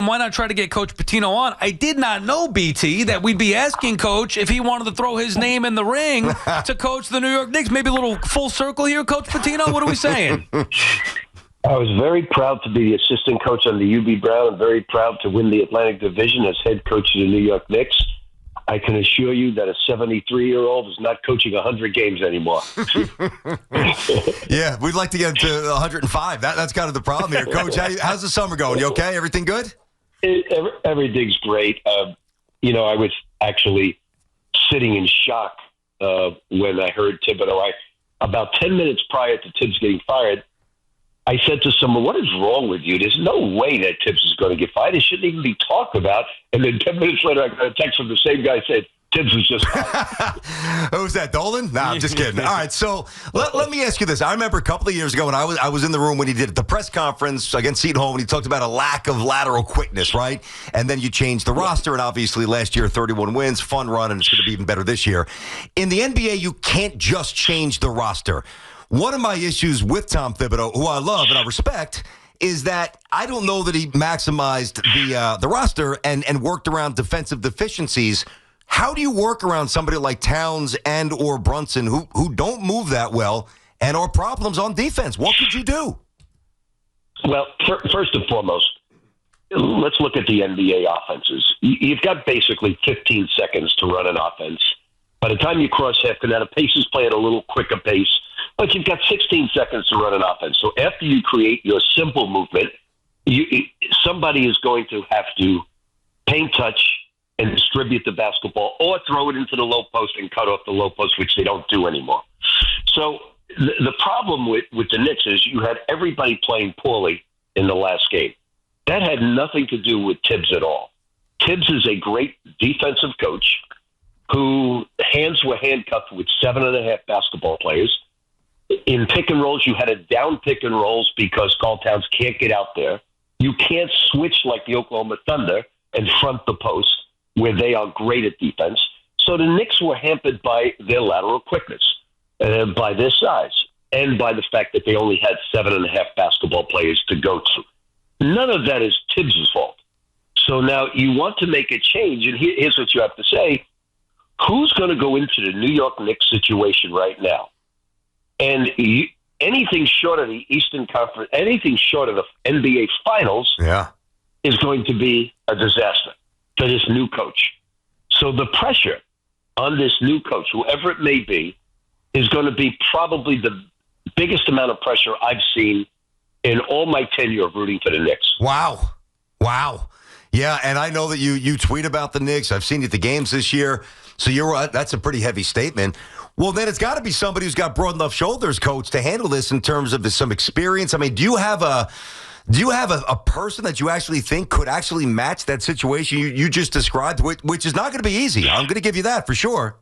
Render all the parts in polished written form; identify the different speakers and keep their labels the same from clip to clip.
Speaker 1: why not try to get Coach Pitino on? I did not know, BT, that we'd be asking Coach if he wanted to throw his name in the ring to coach the New York Knicks. Maybe a little full circle here, Coach Pitino? What are we saying?
Speaker 2: I was very proud to be the assistant coach on the UB Brown and very proud to win the Atlantic Division as head coach of the New York Knicks. I can assure you that a 73-year-old is not coaching 100 games anymore.
Speaker 3: Yeah, we'd like to get to 105. That's kind of the problem here. Coach, how's the summer going? You okay? Everything good?
Speaker 2: Everything's great. I was actually sitting in shock when I heard Thibodeau. About 10 minutes prior to Tibbs getting fired, I said to someone, what is wrong with you? There's no way that Tibbs is going to get fired. It shouldn't even be talked about. And then 10 minutes later, I got a text from the same guy saying, Tibbs was just fired.
Speaker 3: Who's that, Dolan? No, I'm just kidding. All right, so let me ask you this. I remember a couple of years ago when I was in the room when he did the press conference against Seton Hall when he talked about a lack of lateral quickness, right? And then you changed the roster, and obviously last year, 31 wins, fun run, and it's going to be even better this year. In the NBA, you can't just change the roster. One of my issues with Tom Thibodeau, who I love and I respect, is that I don't know that he maximized the roster and worked around defensive deficiencies. How do you work around somebody like Towns and or Brunson who don't move that well and are problems on defense? What could you do?
Speaker 2: Well, first and foremost, let's look at the NBA offenses. You've got basically 15 seconds to run an offense. By the time you cross half, now the pace is playing a little quicker pace, but you've got 16 seconds to run an offense. So after you create your simple movement, somebody is going to have to paint touch and distribute the basketball or throw it into the low post and cut off the low post, which they don't do anymore. So the problem with the Knicks is you had everybody playing poorly in the last game. That had nothing to do with Tibbs at all. Tibbs is a great defensive coach who hands were handcuffed with 7.5 basketball players. In pick and rolls, you had a down pick and rolls because Karl Towns can't get out there. You can't switch like the Oklahoma Thunder and front the post where they are great at defense. So the Knicks were hampered by their lateral quickness, by their size, and by the fact that they only had 7.5 basketball players to go to. None of that is Tibbs' fault. So now you want to make a change, and here's what you have to say. Who's going to go into the New York Knicks situation right now? And anything short of the Eastern Conference, anything short of the NBA Finals is going to be a disaster for this new coach. So the pressure on this new coach, whoever it may be, is going to be probably the biggest amount of pressure I've seen in all my tenure of rooting for the Knicks.
Speaker 3: Wow. Yeah, and I know that you tweet about the Knicks. I've seen you at the games this year. So you're right. That's a pretty heavy statement. Well, then it's got to be somebody who's got broad enough shoulders, Coach, to handle this in terms of some experience. I mean, do you have a person that you actually think could actually match that situation you just described, which is not going to be easy? I'm going to give you that for sure.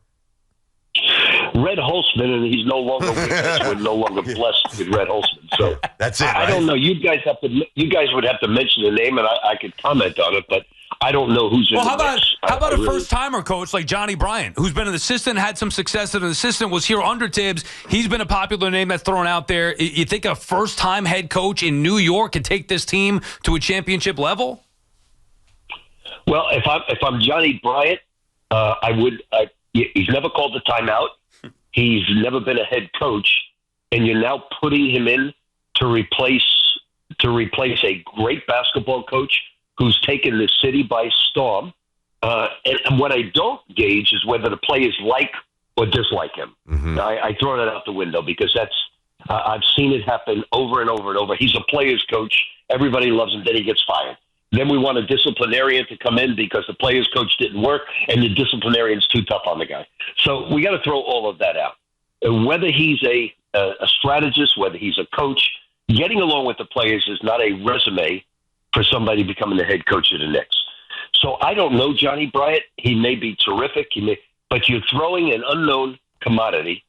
Speaker 2: Red Holzman, and he's no longer with us. We're no longer blessed with Red Holzman. So
Speaker 3: that's it.
Speaker 2: I don't know. You guys would have to mention the name, and I could comment on it, but I don't know who's in the mix.
Speaker 1: How about a first-timer coach like Johnny Bryant, who's been an assistant, had some success as an assistant, was here under Tibbs. He's been a popular name that's thrown out there. You think a first-time head coach in New York could take this team to a championship level?
Speaker 2: Well, if I'm Johnny Bryant, I would. He's never called a timeout. He's never been a head coach, and you're now putting him in to replace a great basketball coach who's taken the city by storm. And what I don't gauge is whether the players like or dislike him. Mm-hmm. I throw that out the window because that's I've seen it happen over and over and over. He's a players coach. Everybody loves him. Then he gets fired. Then we want a disciplinarian to come in because the players coach didn't work and the disciplinarian's too tough on the guy. So we got to throw all of that out. Whether he's a strategist, whether he's a coach, getting along with the players is not a resume for somebody becoming the head coach of the Knicks. So I don't know Johnny Bryant. He may be terrific, but you're throwing an unknown commodity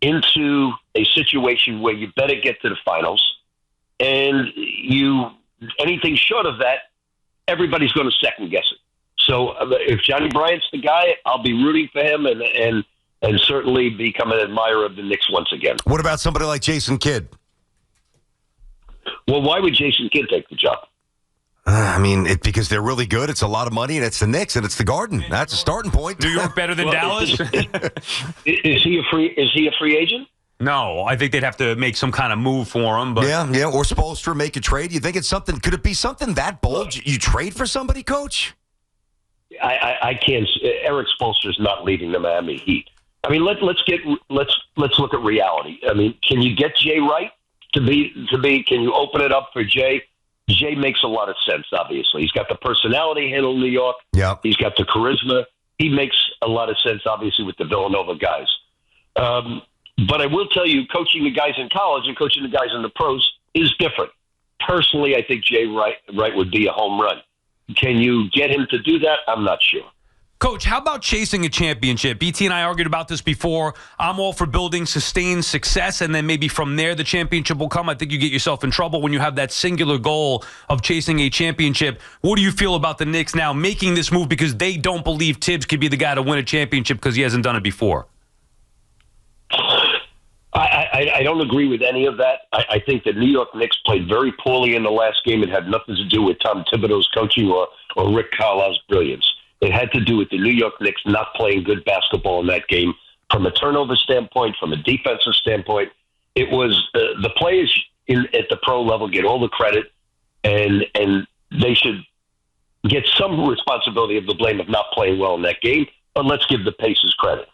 Speaker 2: into a situation where you better get to the finals, and anything short of that, everybody's going to second guess it. So if Johnny Bryant's the guy, I'll be rooting for him and certainly become an admirer of the Knicks once again.
Speaker 3: What about somebody like Jason Kidd?
Speaker 2: Well, why would Jason Kidd take the job?
Speaker 3: I mean, because they're really good. It's a lot of money, and it's the Knicks, and it's the Garden. That's a starting point.
Speaker 1: New York better than Dallas?
Speaker 2: Is he a free agent?
Speaker 1: No, I think they'd have to make some kind of move for him. But
Speaker 3: Yeah, or Spoelstra make a trade. You think it's something? Could it be something that bold? You trade for somebody, Coach?
Speaker 2: I can't. Eric Spoelstra's not leading the Miami Heat. I mean, let's look at reality. I mean, can you get Jay Wright to be? Can you open it up for Jay? Jay makes a lot of sense. Obviously, he's got the personality handle in New York.
Speaker 3: Yeah,
Speaker 2: he's got the charisma. He makes a lot of sense, obviously, with the Villanova guys. But I will tell you, coaching the guys in college and coaching the guys in the pros is different. Personally, I think Jay Wright would be a home run. Can you get him to do that? I'm not sure.
Speaker 1: Coach, how about chasing a championship? BT and I argued about this before. I'm all for building sustained success, and then maybe from there the championship will come. I think you get yourself in trouble when you have that singular goal of chasing a championship. What do you feel about the Knicks now making this move because they don't believe Tibbs could be the guy to win a championship because he hasn't done it before?
Speaker 2: I don't agree with any of that. I think the New York Knicks played very poorly in the last game. It had nothing to do with Tom Thibodeau's coaching or Rick Carlisle's brilliance. It had to do with the New York Knicks not playing good basketball in that game from a turnover standpoint, from a defensive standpoint. It was the players at the pro level get all the credit, and they should get some responsibility of the blame of not playing well in that game, but let's give the Pacers credit.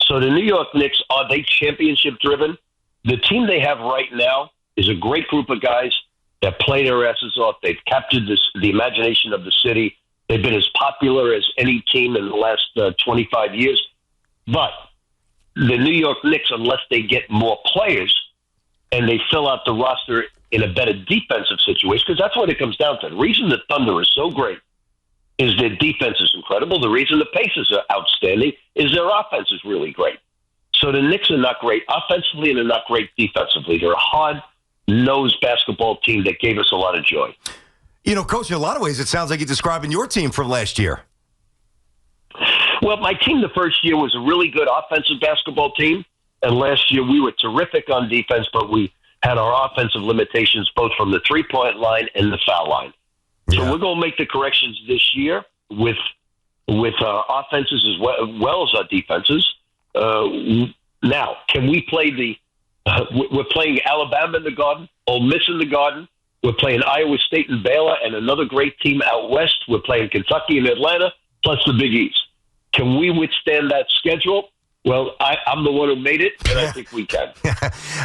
Speaker 2: So the New York Knicks, are they championship-driven? The team they have right now is a great group of guys that play their asses off. They've captured the imagination of the city. They've been as popular as any team in the last 25 years. But the New York Knicks, unless they get more players and they fill out the roster in a better defensive situation, because that's what it comes down to. The reason the Thunder is so great is their defense is incredible. The reason the Pacers are outstanding is their offense is really great. So the Knicks are not great offensively and they're not great defensively. They're a hard-nosed basketball team that gave us a lot of joy.
Speaker 3: You know, Coach, in a lot of ways, it sounds like you're describing your team from last year.
Speaker 2: Well, my team the first year was a really good offensive basketball team, and last year we were terrific on defense, but we had our offensive limitations both from the three-point line and the foul line.
Speaker 3: Yeah.
Speaker 2: So we're going to make the corrections this year with our offenses as well as our defenses. Now, can we play we're playing Alabama in the Garden, Ole Miss in the Garden. We're playing Iowa State and Baylor and another great team out west. We're playing Kentucky and Atlanta, plus the Big East. Can we withstand that schedule? Well, I'm the one who made it, and I think we can.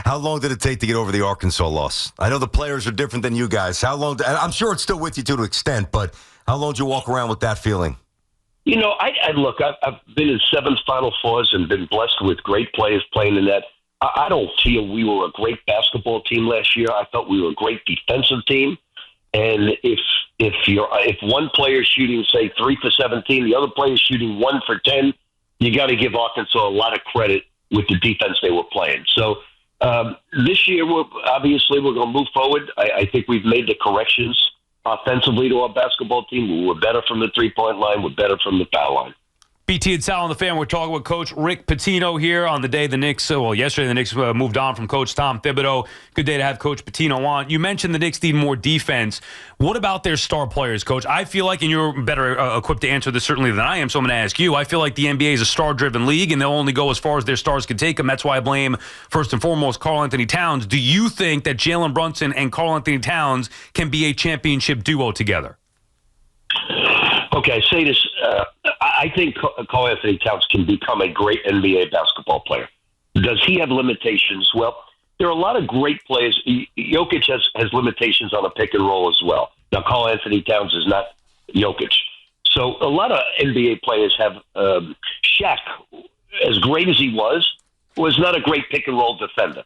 Speaker 3: How long did it take to get over the Arkansas loss? I know the players are different than you guys. How long? I'm sure it's still with you to an extent, but how long did you walk around with that feeling?
Speaker 2: You know, look, I've been in 7 Final Fours and been blessed with great players playing in that. I don't feel we were a great basketball team last year. I felt we were a great defensive team. And if one player is shooting, say, 3 for 17, the other player is shooting 1 for 10, you got to give Arkansas a lot of credit with the defense they were playing. So this year, we're going to move forward. I think we've made the corrections offensively to our basketball team. We're better from the three-point line. We're better from the foul line.
Speaker 1: BT and Sal on the Fan. We're talking with Coach Rick Pitino here on the day the Knicks, yesterday the Knicks moved on from Coach Tom Thibodeau. Good day to have Coach Pitino on. You mentioned the Knicks need more defense. What about their star players, Coach? I feel like, and you're better equipped to answer this certainly than I am, so I'm going to ask you. I feel like the NBA is a star-driven league, and they'll only go as far as their stars can take them. That's why I blame, first and foremost, Karl-Anthony Towns. Do you think that Jalen Brunson and Karl-Anthony Towns can be a championship duo together?
Speaker 2: Okay, I say this. I think Karl-Anthony Towns can become a great NBA basketball player. Does he have limitations? Well, there are a lot of great players. Jokic has limitations on a pick and roll as well. Now, Karl-Anthony Towns is not Jokic. So a lot of NBA players have Shaq, as great as he was not a great pick and roll defender.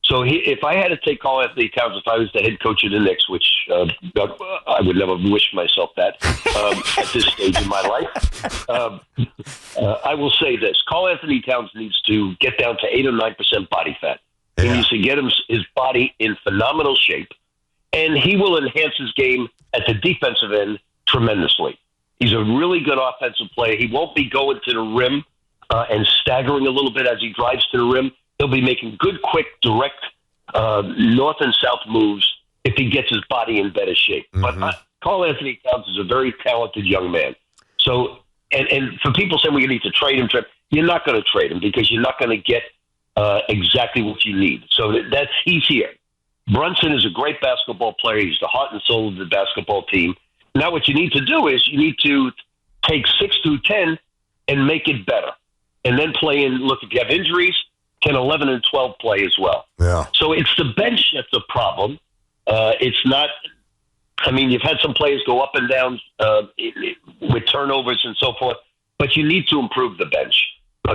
Speaker 2: So if I had to take Karl-Anthony Towns, if I was the head coach of the Knicks, which I would never wish myself that at this stage in my life, I will say this. Karl-Anthony Towns needs to get down to 8 or 9% body fat. He needs to get his body in phenomenal shape, and he will enhance his game at the defensive end tremendously. He's a really good offensive player. He won't be going to the rim and staggering a little bit as he drives to the rim. He'll be making good, quick, direct north and south moves if he gets his body in better shape. Mm-hmm. But Karl Anthony Towns is a very talented young man. So, and for people saying we need to trade him, you're not going to trade him because you're not going to get exactly what you need. So he's here. Brunson is a great basketball player. He's the heart and soul of the basketball team. Now what you need to do is you need to take 6 through 10 and make it better. And then play in, look, if you have injuries, can 11 and 12 play as well?
Speaker 3: Yeah.
Speaker 2: So it's the bench that's a problem. It's not, I mean, you've had some players go up and down with turnovers and so forth, but you need to improve the bench.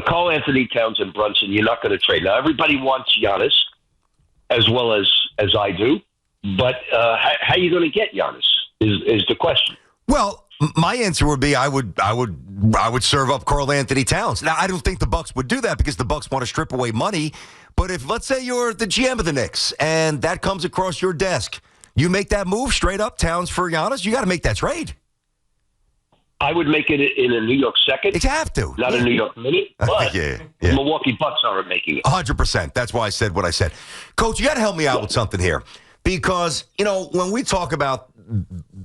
Speaker 2: Karl Anthony Towns and Brunson, you're not going to trade. Now, everybody wants Giannis as well as I do, but how are you going to get Giannis is the question.
Speaker 3: Well, my answer would be I would serve up Karl Anthony Towns. Now, I don't think the Bucks would do that because the Bucks want to strip away money. But if, let's say, you're the GM of the Knicks and that comes across your desk, you make that move straight up, Towns for Giannis, you got to make that trade.
Speaker 2: I would make it in a New York second.
Speaker 3: You have to.
Speaker 2: Not a New York minute, but
Speaker 3: yeah.
Speaker 2: the Milwaukee Bucks aren't making it.
Speaker 3: 100%. That's why I said what I said. Coach, you got to help me out with something here. Because, when we talk about,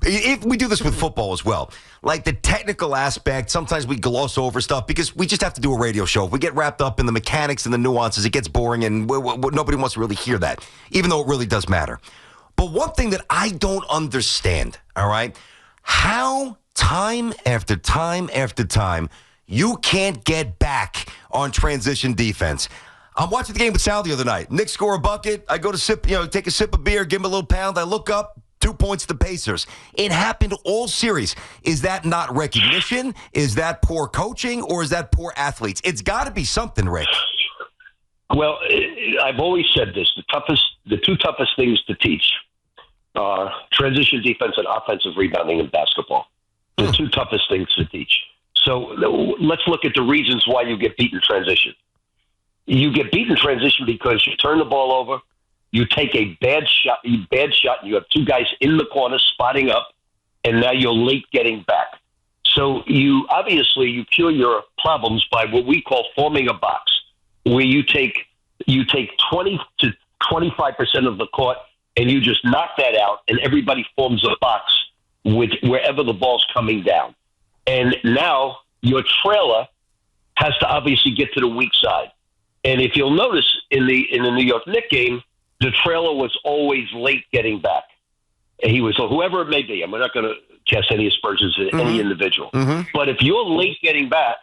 Speaker 3: if we do this with football as well, like the technical aspect, sometimes we gloss over stuff because we just have to do a radio show. If we get wrapped up in the mechanics and the nuances, it gets boring and nobody wants to really hear that, even though it really does matter. But one thing that I don't understand, all right, how time after time after time you can't get back on transition defense. I'm watching the game with Sal the other night. Knicks score a bucket. I go to take a sip of beer, give him a little pound. I look up, 2 points to the Pacers. It happened all series. Is that not recognition? Is that poor coaching? Or is that poor athletes? It's got to be something, Rick.
Speaker 2: Well, I've always said this. The two toughest things to teach are transition defense and offensive rebounding in basketball. The two toughest things to teach. So let's look at the reasons why you get beaten in transition. You get beaten in transition because you turn the ball over, you take a bad shot, and you have two guys in the corner spotting up, and now you're late getting back. So you cure your problems by what we call forming a box, where you take 20 to 25% of the court, and you just knock that out, and everybody forms a box with wherever the ball's coming down. And now your trailer has to obviously get to the weak side. And if you'll notice in the New York Knicks game, the trailer was always late getting back. And he was, whoever it may be, and we're not going to cast any aspersions at any individual. Mm-hmm. But if you're late getting back,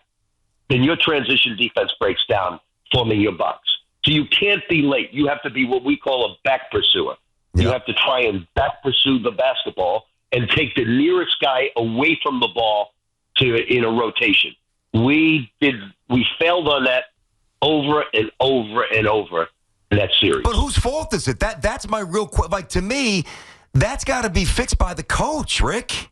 Speaker 2: then your transition defense breaks down, forming your box. So you can't be late. You have to be what we call a back pursuer. You have to try and back pursue the basketball and take the nearest guy away from the ball in a rotation. We failed on that over and over and over in that series.
Speaker 3: But whose fault is it? That's my real question. Like, to me, that's got to be fixed by the coach, Rick.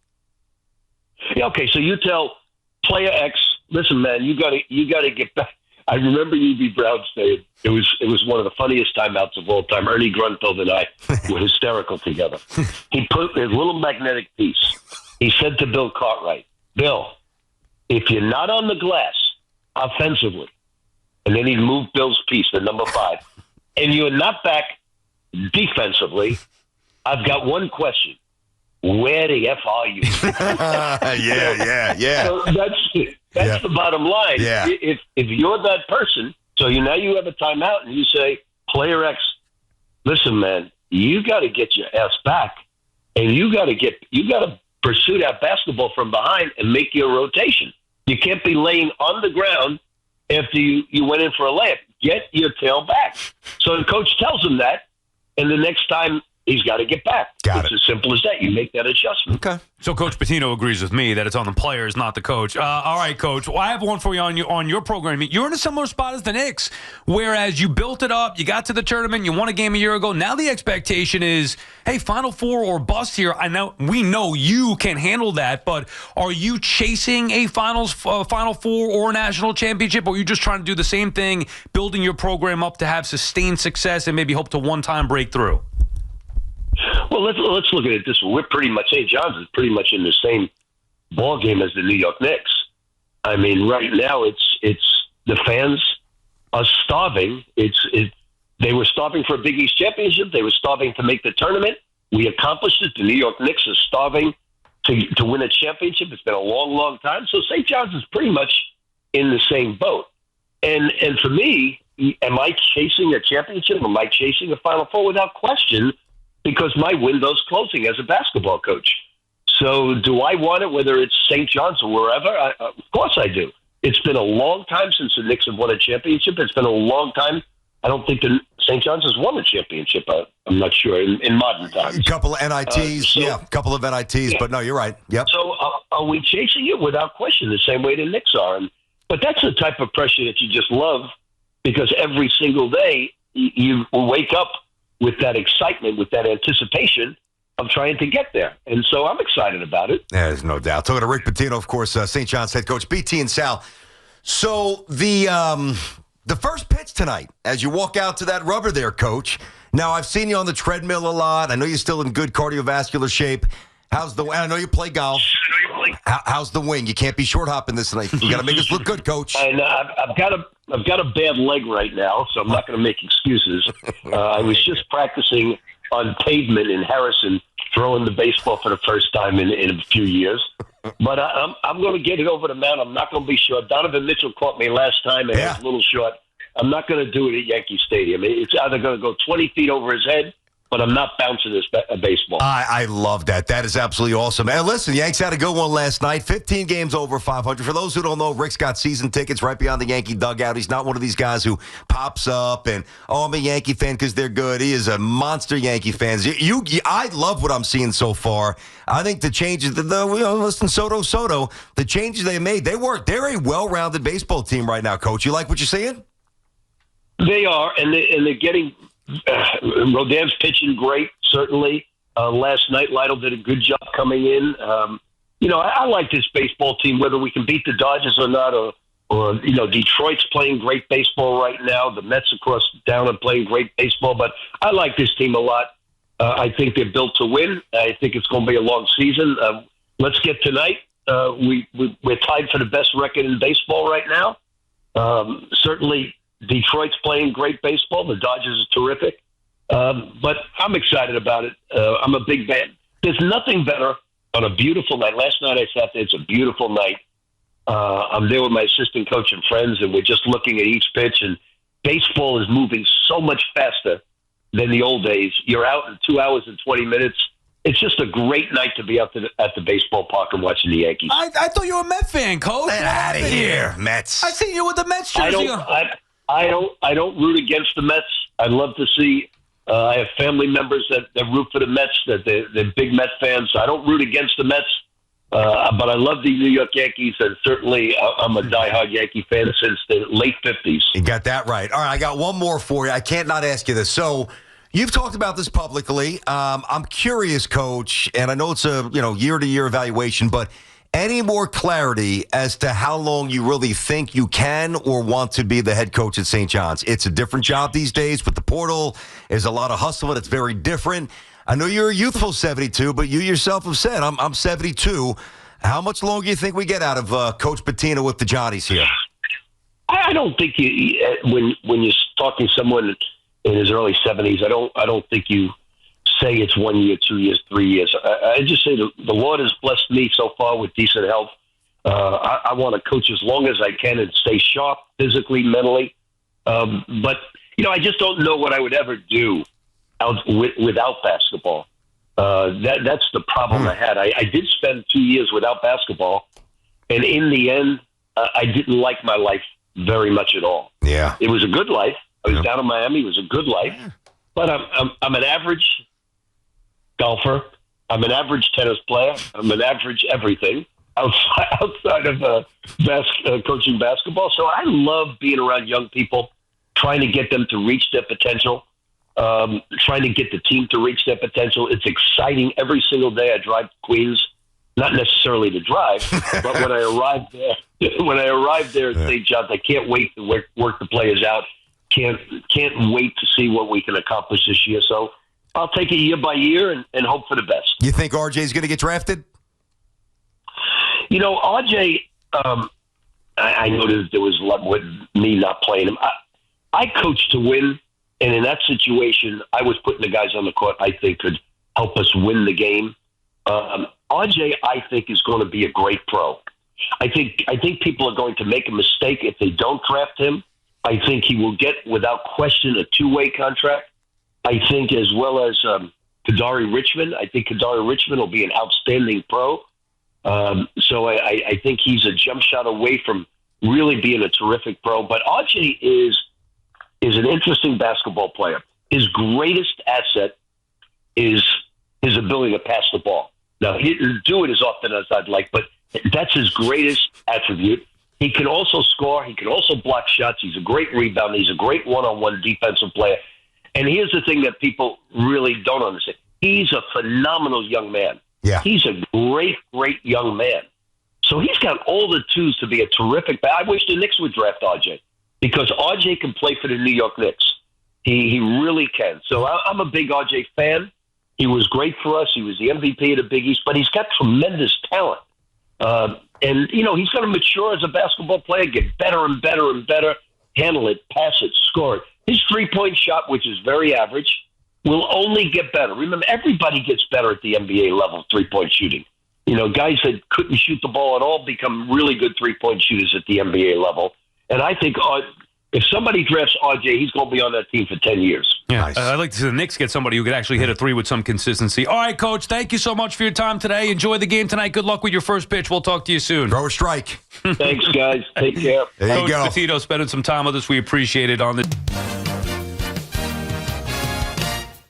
Speaker 2: Yeah, okay, so you tell player X, listen, man, you got to get back. I remember U.B. Brown saying it was one of the funniest timeouts of all time. Ernie Grunfeld and I were hysterical together. He put his little magnetic piece. He said to Bill Cartwright, Bill, if you're not on the glass offensively, and then he moved Bill's piece to number 5, and you're not back defensively, I've got one question. Where the F are you?
Speaker 3: Yeah.
Speaker 2: So that's the bottom line.
Speaker 3: Yeah.
Speaker 2: If you're that person, so now you have a timeout and you say, player X, listen, man, you got to get your ass back, and you got to pursue that basketball from behind and make your rotation. You can't be laying on the ground after you went in for a layup. Get your tail back. So the coach tells him that, and the next time he's got to get back. It's as simple as that. You make that adjustment.
Speaker 3: Okay.
Speaker 1: So Coach Pitino agrees with me that it's on the players, not the coach. All right, Coach. Well, I have one for you on your program. You're in a similar spot as the Knicks, whereas you built it up, you got to the tournament, you won a game a year ago. Now the expectation is, hey, Final Four or bust here. We know you can handle that, but are you chasing a Final Four or a national championship, or are you just trying to do the same thing, building your program up to have sustained success and maybe hope to one-time break through?
Speaker 2: Well, let's look at it this way. We're pretty much, St. John's is pretty much in the same ball game as the New York Knicks. I mean, right now it's the fans are starving. They were starving for a Big East championship. They were starving to make the tournament. We accomplished it. The New York Knicks are starving to win a championship. It's been a long, long time. So St. John's is pretty much in the same boat. And for me, am I chasing a championship? Am I chasing a Final Four? Without question, because my window's closing as a basketball coach. So do I want it, whether it's St. John's or wherever? Of course I do. It's been a long time since the Knicks have won a championship. It's been a long time. I don't think the St. John's has won a championship. I'm not sure in modern times.
Speaker 3: A couple of NITs, a couple of NITs, but no, you're right. Yep.
Speaker 2: So are we chasing it? Without question, the same way the Knicks are. But that's the type of pressure that you just love, because every single day you wake up with that excitement, with that anticipation of trying to get there. And so I'm excited about it.
Speaker 3: There's no doubt. Talking to Rick Pitino, of course, St. John's head coach, BT and Sal. So the first pitch tonight, as you walk out to that rubber there, Coach. Now, I've seen you on the treadmill a lot. I know you're still in good cardiovascular shape. I know you play golf. How's the wing? You can't be short hopping this night. You got to make us look good, Coach.
Speaker 2: And I've got a bad leg right now, so I'm not going to make excuses. I was just practicing on pavement in Harrison, throwing the baseball for the first time in a few years. But I'm going to get it over the mound. I'm not going to be short. Donovan Mitchell caught me last time, and I was a little short. I'm not going to do it at Yankee Stadium. It's either going to go 20 feet over his head, but I'm not bouncing this baseball.
Speaker 3: I love that. That is absolutely awesome. And listen, Yanks had a good one last night. 15 games over 500. For those who don't know, Rick's got season tickets right beyond the Yankee dugout. He's not one of these guys who pops up and, I'm a Yankee fan because they're good. He is a monster Yankee fan. I love what I'm seeing so far. I think the changes, listen, Soto, the changes they made, they work. They're a well-rounded baseball team right now, Coach. You like what you're seeing?
Speaker 2: They are, and they're getting Rodin's pitching great, certainly. Last night, Lytle did a good job coming in. I like this baseball team, whether we can beat the Dodgers or not, or Detroit's playing great baseball right now. The Mets across down are playing great baseball, but I like this team a lot. I think they're built to win. I think it's going to be a long season. Let's get tonight. We're tied for the best record in baseball right now. Certainly, Detroit's playing great baseball. The Dodgers are terrific. But I'm excited about it. I'm a big fan. There's nothing better on a beautiful night. Last night I sat there. It's a beautiful night. I'm there with my assistant coach and friends, and we're just looking at each pitch. And baseball is moving so much faster than the old days. You're out in 2 hours and 20 minutes. It's just a great night to be out at the baseball park and watching the Yankees.
Speaker 1: I thought you were a Met fan, Coach.
Speaker 3: Get out of here, Mets.
Speaker 1: I seen you with the Mets jersey on.
Speaker 2: I don't root against the Mets. I'd love to see. I have family members that root for the Mets. That they're big Met fans. I don't root against the Mets, but I love the New York Yankees, and certainly I'm a diehard Yankee fan since the late '50s.
Speaker 3: You got that right. All right, I got one more for you. I can't not ask you this. So, you've talked about this publicly. I'm curious, Coach, and I know it's a year-to-year evaluation, but any more clarity as to how long you really think you can or want to be the head coach at St. John's? It's a different job these days with the portal. There's a lot of hustle, and it's very different. I know you're a youthful 72, but you yourself have said, I'm 72. How much longer do you think we get out of Coach Pitino with the Johnnies here?
Speaker 2: I don't think when you're talking to someone in his early 70s, I don't think you say it's 1 year, 2 years, 3 years. I just say the Lord has blessed me so far with decent health. I want to coach as long as I can and stay sharp physically, mentally. But I just don't know what I would ever do without basketball. That's the problem I had. I did spend 2 years without basketball, and in the end, I didn't like my life very much at all.
Speaker 3: Yeah,
Speaker 2: it was a good life. I was down in Miami. It was a good life, but I'm an average golfer. I'm an average tennis player. I'm an average everything outside of coaching basketball. So I love being around young people, trying to get them to reach their potential, trying to get the team to reach their potential. It's exciting every single day. I drive to Queens, not necessarily to drive, but when I arrived there at St. John's, I can't wait to work the players out. Can't wait to see what we can accomplish this year. So I'll take it year by year and hope for the best.
Speaker 3: You think RJ's going to get drafted?
Speaker 2: RJ, I know there was a lot with me not playing him. I coach to win, and in that situation, I was putting the guys on the court I think could help us win the game. RJ, I think, is going to be a great pro. I think people are going to make a mistake if they don't draft him. I think he will get, without question, a two-way contract. I think, as well as Kadari Richmond. I think Kadari Richmond will be an outstanding pro. So I think he's a jump shot away from really being a terrific pro. But RJ is an interesting basketball player. His greatest asset is his ability to pass the ball. Now, he doesn't do it as often as I'd like, but that's his greatest attribute. He can also score. He can also block shots. He's a great rebounder. He's a great one-on-one defensive player. And here's the thing that people really don't understand. He's a phenomenal young man.
Speaker 3: Yeah.
Speaker 2: He's a great, great young man. So he's got all the twos to be a terrific I wish the Knicks would draft RJ, because RJ can play for the New York Knicks. He really can. So I'm a big RJ fan. He was great for us. He was the MVP of the Big East, but he's got tremendous talent. And, you know, he's going to mature as a basketball player, get better and better and better, handle it, pass it, score it. His three-point shot, which is very average, will only get better. Remember, everybody gets better at the NBA level, three-point shooting. You know, guys that couldn't shoot the ball at all become really good three-point shooters at the NBA level. And I think if somebody drafts RJ, he's going to be on that team for 10 years.
Speaker 1: Yeah,
Speaker 3: Nice.
Speaker 1: I'd like to see the Knicks get somebody who could actually hit a three with some consistency. All right, Coach, thank you so much for your time today. Enjoy the game tonight. Good luck with your first pitch. We'll talk to you soon.
Speaker 3: Throw a strike.
Speaker 2: Thanks, guys. Take care.
Speaker 3: There you
Speaker 1: Coach
Speaker 3: go.
Speaker 1: Pitino spending some time with us. We appreciate it on this.